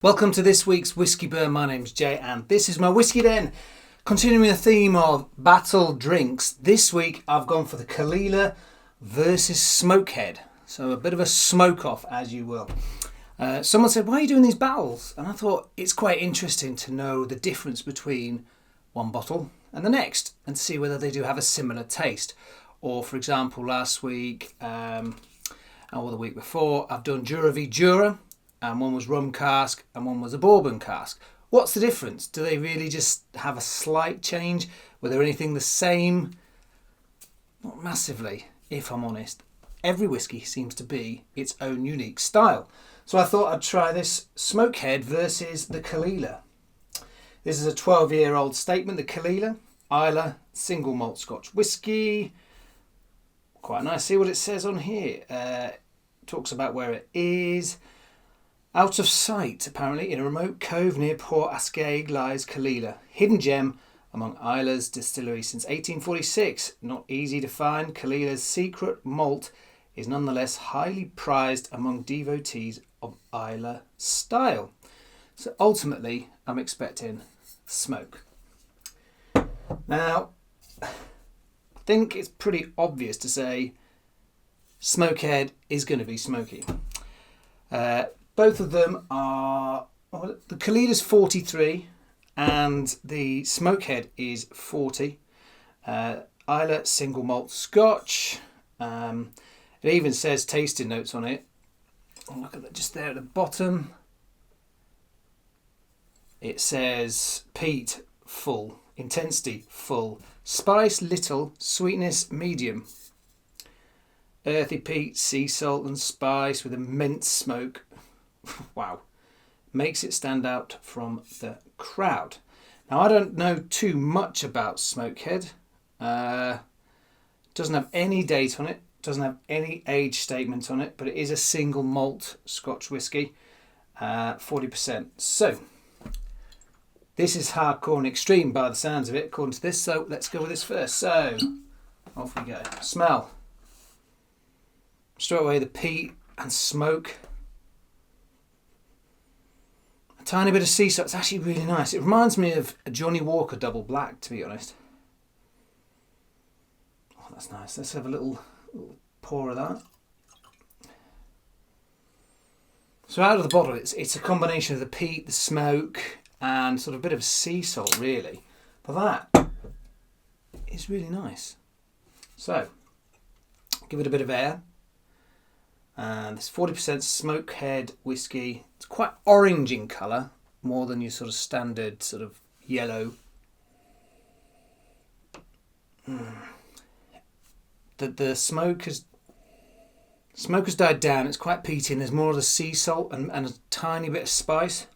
Welcome to this week's Whiskey Burn. My name's Jay and this is my Whiskey Den. Continuing the theme of battle drinks, this week I've gone for the Caol Ila versus Smokehead. So a bit of a smoke off, as you will. Someone said, why are you doing these battles? And I thought it's quite interesting to know the difference between one bottle and the next and to see whether they do have a similar taste. Or for example, last week or the week before, I've done Jura v Jura. And one was rum cask and one was a bourbon cask. What's the difference? Do they really just have a slight change? Were there anything the same? Not massively, if I'm honest. Every whiskey seems to be its own unique style. So I thought I'd try this Smokehead versus the Caol Ila. This is a 12-year-old statement, the Caol Ila single malt Scotch whiskey. Quite nice. See what it says on here. Talks about where it is. Out of sight, apparently, in a remote cove near Port Ascaig lies Caol Ila, hidden gem among Isla's distilleries since 1846. Not easy to find, Caol Ila's secret malt is nonetheless highly prized among devotees of Isla style. So ultimately, I'm expecting smoke. Now, I think it's pretty obvious to say Smokehead is going to be smoky. Both of them are, the Caol Ila's 43 and the Smokehead is 40. Isla single malt Scotch. It even says tasting notes on it. Look at that, just there at the bottom. It says peat full, intensity full, spice little, sweetness medium. Earthy peat, sea salt and spice with immense smoke. Wow. Makes it stand out from the crowd. Now, I don't know too much about Smokehead. Doesn't have any date on it. Doesn't have any age statement on it. But it is a single malt Scotch whisky. 40%. So, this is hardcore and extreme by the sounds of it, according to this. So, let's go with this first. So, off we go. Smell. Straight away, the peat and smoke. A tiny bit of sea salt. It's actually really nice. It reminds me of a Johnny Walker Double Black, to be honest. Oh, that's nice. Let's have a little pour of that. So out of the bottle, it's a combination of the peat, the smoke, and sort of a bit of sea salt, really. But that is really nice. So, give it a bit of air. And this 40% Smokehead whiskey. It's quite orange in colour, more than your sort of standard sort of yellow. The smoke has died down. It's quite peaty, and there's more of the sea salt and a tiny bit of spice.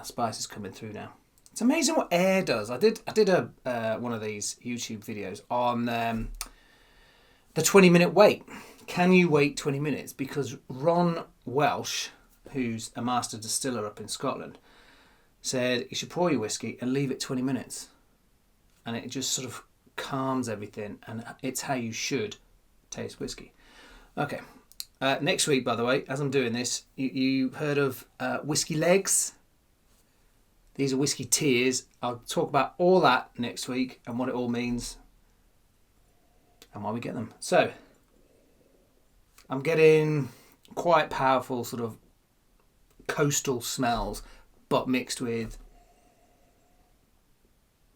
Spice is coming through now. It's amazing what air does. I did a one of these YouTube videos on the 20-minute wait. Can you wait 20 minutes? Because Ron Welsh, who's a master distiller up in Scotland, said you should pour your whiskey and leave it 20 minutes. And it just sort of calms everything, and it's how you should taste whiskey. Okay. Next week, by the way, as I'm doing this, you heard of whiskey legs? These are whiskey tears. I'll talk about all that next week and what it all means and why we get them. So, I'm getting quite powerful sort of coastal smells, but mixed with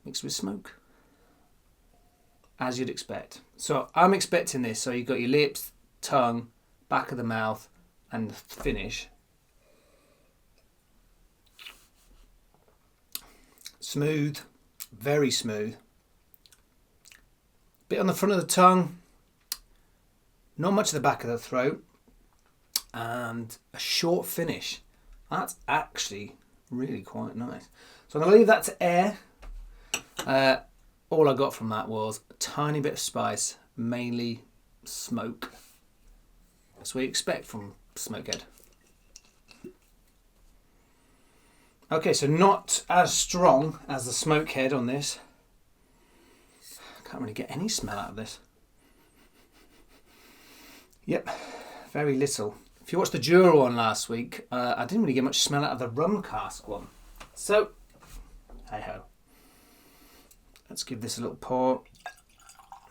smoke, as you'd expect. So I'm expecting this. So you've got your lips, tongue, back of the mouth, and the finish. Smooth, very smooth. Bit on the front of the tongue. Not much at the back of the throat, and a short finish. That's actually really quite nice. So I'm going to leave that to air. All I got from that was a tiny bit of spice, mainly smoke. That's what you expect from Smokehead. Okay, so not as strong as the Smokehead on this. Can't really get any smell out of this. Yep, very little. If you watched the Jura one last week, I didn't really get much smell out of the rum cask one. So, hey ho. Let's give this a little pour.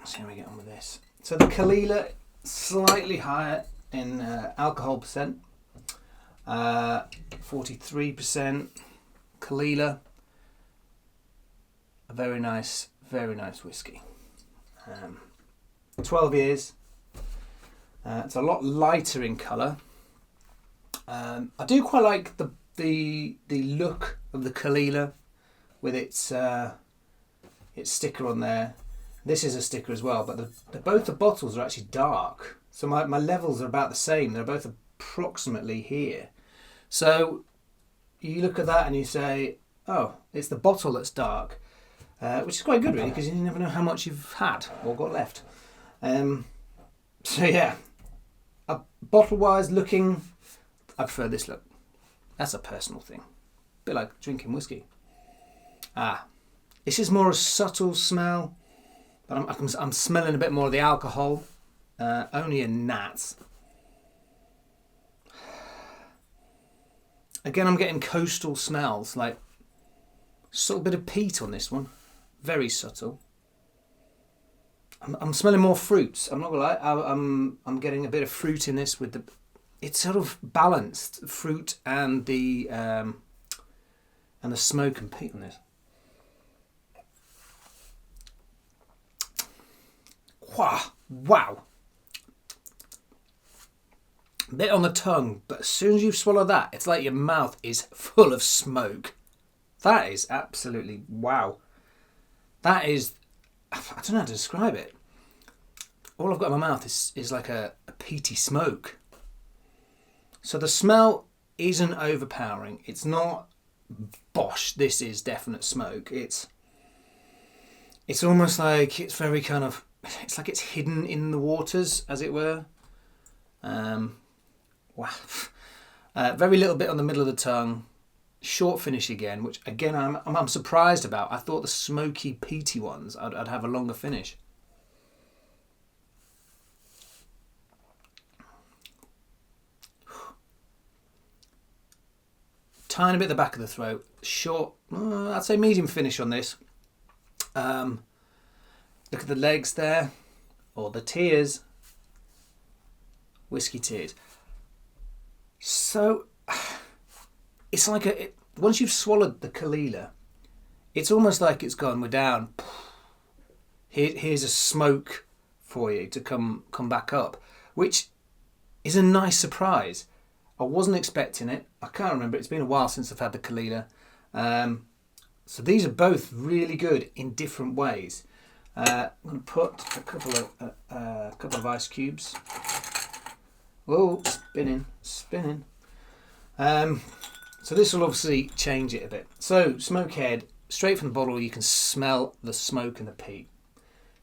See how we get on with this. So the Caol Ila, slightly higher in alcohol percent. 43% Caol Ila. A very nice whiskey. 12 years. It's a lot lighter in colour. I do quite like the look of the Caol Ila with its sticker on there. This is a sticker as well, but both the bottles are actually dark. So my levels are about the same. They're both approximately here. So you look at that and you say, oh, it's the bottle that's dark, which is quite good really, because you never know how much you've had or got left. So yeah, bottle-wise looking, I prefer this look. That's a personal thing. A bit like drinking whiskey. This is more a subtle smell, but I'm smelling a bit more of the alcohol. Only a gnat. Again, I'm getting coastal smells, like subtle bit of peat on this one. Very subtle. I'm smelling more fruits. I'm not gonna lie. I'm getting a bit of fruit in this with the. It's sort of balanced fruit and the smoke and peat on this. Wow. A bit on the tongue, but as soon as you swallow that, it's like your mouth is full of smoke. That is absolutely wow. That is, I don't know how to describe it. All I've got in my mouth is like a peaty smoke. So the smell isn't overpowering. It's not, bosh, this is definite smoke. It's almost like it's very kind of, it's like it's hidden in the waters, as it were. Wow. Very little bit on the middle of the tongue. Short finish again, which again I'm surprised about. I thought the smoky, peaty ones I'd have a longer finish. Tiny bit at the back of the throat. Short, I'd say medium finish on this. Look at the legs there, or the tears. Whiskey tears. So it's like once you've swallowed the Caol Ila, it's almost like it's gone, we're down. Here's a smoke for you to come back up, which is a nice surprise. I wasn't expecting it. I can't remember. It's been a while since I've had the Caol Ila. So these are both really good in different ways. I'm going to put a couple of ice cubes. Whoa, spinning. So this will obviously change it a bit. So Smokehead, straight from the bottle, you can smell the smoke and the peat.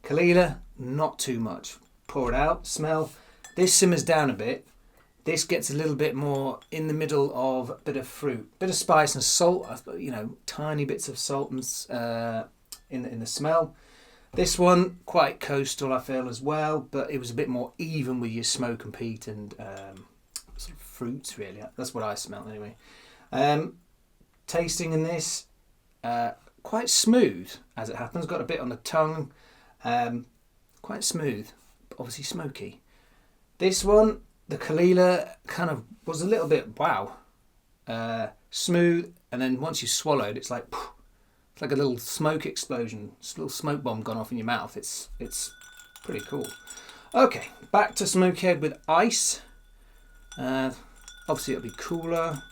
Caol Ila, not too much. Pour it out, smell. This simmers down a bit. This gets a little bit more in the middle of a bit of fruit, bit of spice and salt. Tiny bits of salt and in the smell. This one quite coastal, I feel as well, but it was a bit more even with your smoke and peat and sort of fruits. Really, that's what I smell anyway. Tasting in this, quite smooth as it happens. Got a bit on the tongue, quite smooth, but obviously smoky. This one. The Caol Ila kind of was a little bit smooth, and then once you swallowed, it's like a little smoke explosion, a little smoke bomb gone off in your mouth. It's pretty cool. Okay, back to Smokehead with ice. Obviously, it'll be cooler.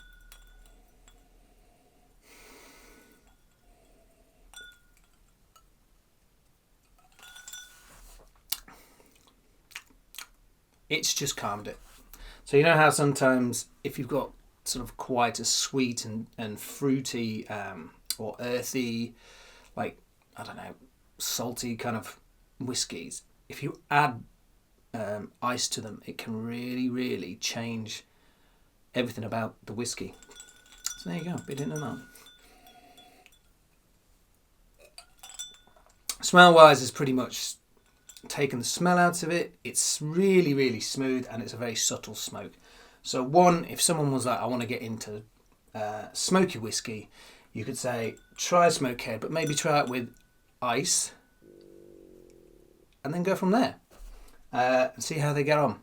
It's just calmed it. So you know how sometimes if you've got sort of quite a sweet and fruity or earthy, like, I don't know, salty kind of whiskies, if you add ice to them, it can really, really change everything about the whiskey. So there you go, bit into that. Smell-wise is pretty much taken the smell out of it. It's really, really smooth, and it's a very subtle smoke. So one, if someone was like, I want to get into smoky whiskey, you could say try Smokehead, but maybe try it with ice, and then go from there and see how they get on.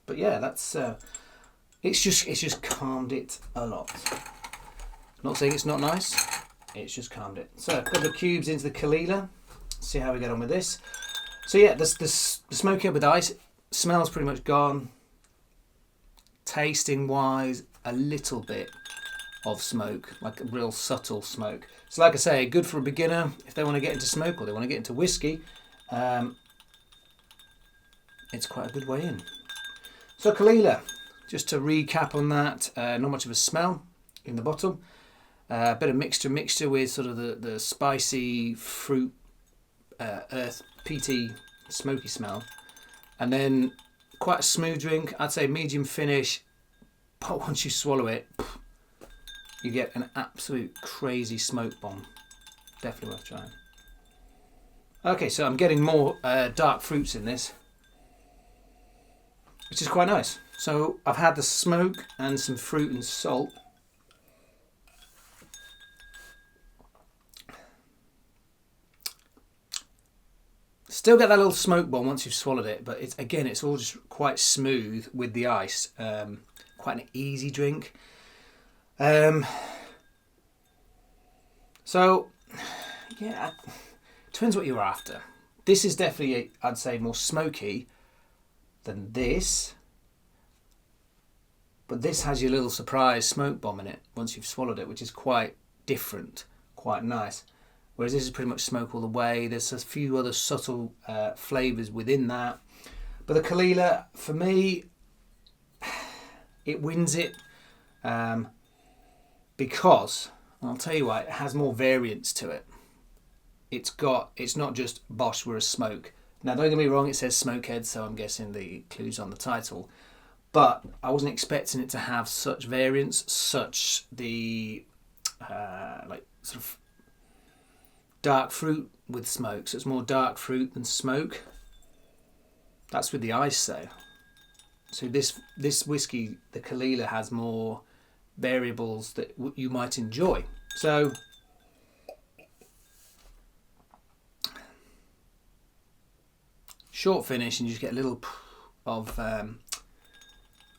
But yeah, that's it's just calmed it a lot. Not saying it's not nice, it's just calmed it. So a couple of cubes into the Caol Ila. See how we get on with this. So yeah, the Smokehead with ice smells pretty much gone. Tasting wise, a little bit of smoke, like a real subtle smoke. So like I say, good for a beginner if they want to get into smoke or they want to get into whiskey. It's quite a good way in. So Caol Ila, just to recap on that, not much of a smell in the bottle. A bit of mixture with sort of the spicy fruit, earth, peaty, smoky smell. And then quite a smooth drink. I'd say medium finish, but once you swallow it, you get an absolute crazy smoke bomb. Definitely worth trying. Okay, so I'm getting more dark fruits in this, which is quite nice. So I've had the smoke and some fruit and salt. Still get that little smoke bomb once you've swallowed it, but it's all just quite smooth with the ice. Quite an easy drink. So yeah, depends what you're after. This is definitely, I'd say, more smoky than this, but this has your little surprise smoke bomb in it once you've swallowed it, which is quite different, quite nice. Whereas this is pretty much smoke all the way. There's a few other subtle flavours within that. But the Caol Ila, for me, it wins it because, I'll tell you why, it has more variance to it. It's not just Bosch, we're a smoke. Now, don't get me wrong, it says Smokehead, so I'm guessing the clue's on the title. But I wasn't expecting it to have such variance, such the like sort of dark fruit with smoke. So it's more dark fruit than smoke. That's with the ice though. So this whiskey, the Caol Ila, has more variables that you might enjoy. So short finish, and you just get a little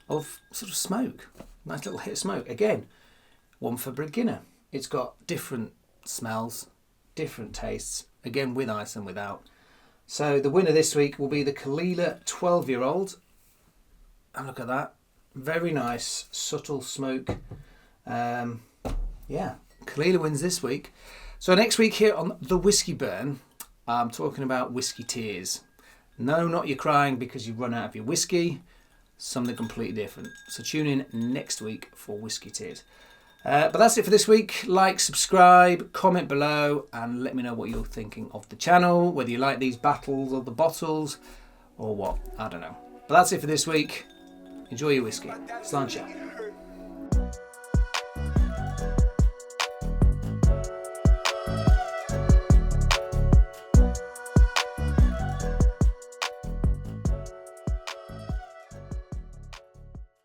of sort of smoke. Nice little hit of smoke. Again, one for beginner. It's got different smells, different tastes, again with ice and without. So the winner this week will be the Caol Ila 12-year-old. And look at that. Very nice, subtle smoke. Yeah, Caol Ila wins this week. So next week here on The Whiskey Burn, I'm talking about whiskey tears. No, not you crying because you've run out of your whiskey. Something completely different. So tune in next week for whiskey tears. But that's it for this week. Like, subscribe, comment below, and let me know what you're thinking of the channel, whether you like these battles of the bottles or what. I don't know. But that's it for this week. Enjoy your whiskey. Sláinte.